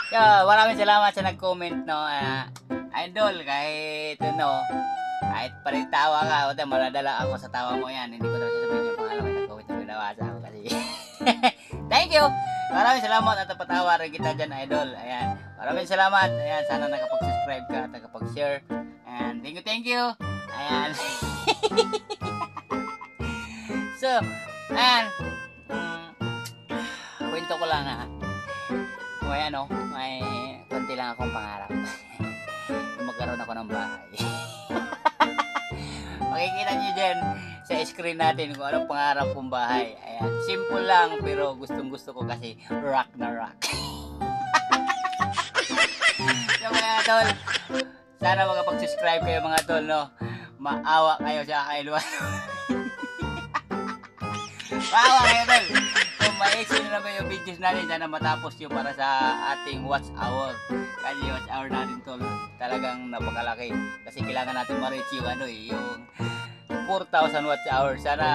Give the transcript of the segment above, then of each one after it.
So, maraming salamat sa nag-comment, no. Idol, kahit no, kahit palitawa ka, o maladala ako sa tawa mo yan. Hindi ko na sasabihin yung pangalan, may nag-comment na binawasa ako kasi. Thank you! Maraming salamat at napatawa rin kita dyan, idol. Ayan. Maraming salamat. Ayan, sana nakapag-subscribe ka at nakapag-share. Ayan, thank you. Ayan. So, ayan. Kwento ko lang ha. May konti lang akong pangarap. Magkaroon ako ng bahay. Makikita nyo dyan sa screen natin kung anong pangarap kong bahay. Ayan, simple lang pero gustong gusto ko kasi rock na rock. So mga tol, sana makapag-subscribe kayo mga tol, no? Maawa kayo sa akin. Maawa kayo tol. Kung ma-exit na naman yung videos natin, sana matapos yung para sa ating watch hour. Kasi yung watch hour natin tol, talagang napakalaki. Kasi kailangan natin ma-reach yung yung 4,000 watch hour. Sana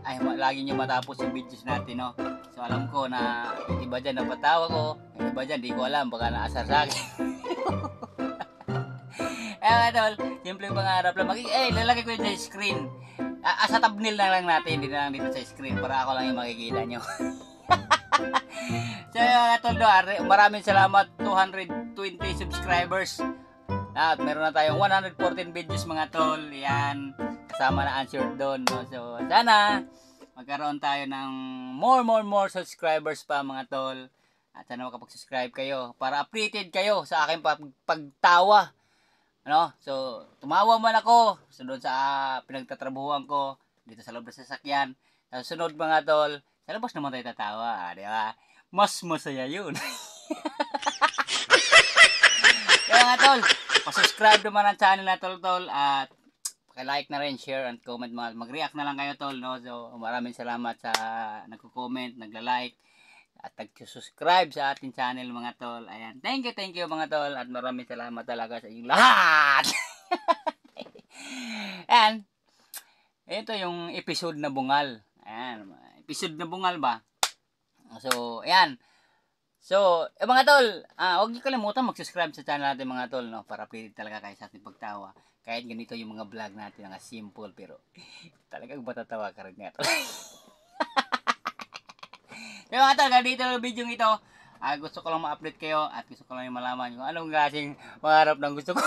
ay lagi nyo matapos yung videos natin, no? So alam ko na yung iba dyan napatawa ko, yung iba dyan di ko alam, baka naasar sa akin. Eh tol, simple pangarap lang. Lalagay ko yun sa screen. Sa thumbnail na lang natin, hindi na lang dito sa screen para ako lang yung makikita nyo. So mga tol, maraming salamat, 220 subscribers. At meron na tayong 114 videos mga tol. Yan, kasama na answered doon, no? So sana magkaroon tayo ng more subscribers pa mga tol. At sana makapag-subscribe kayo para updated kayo sa aking pagtawa. Ano? So, tumawa man ako so, doon sa pinagtatrabuhan ko dito sa loob ng sasakyan. Sa sunod mga tol, sa labas naman tayo tatawa, di ba? Mas masaya yun. Kaya mga tol, pa-subscribe naman ang channel na tol at like na rin, share and comment. Mag-react na lang kayo tol, no? So, maraming salamat sa nagko-comment, nagla-like at nag-subscribe sa ating channel mga tol. Ayan. Thank you mga tol at maraming salamat talaga sa inyong lahat. Ayan. Ito yung episode na bungal. Ayan. Episode na bungal ba? So, ayan. So, mga tol, huwag niyo kalimutan mag-subscribe sa channel natin mga tol, no? Para updated talaga kayo sa ating pagtawa. Kahit ganito yung mga vlog natin, mga simple pero talagang matatawa ka rin nga tol. Kaya mga tol, ganito yung video ito. Gusto ko lang ma-update kayo at gusto ko lang yung malaman kung anong klaseng pangarap ng gusto ko.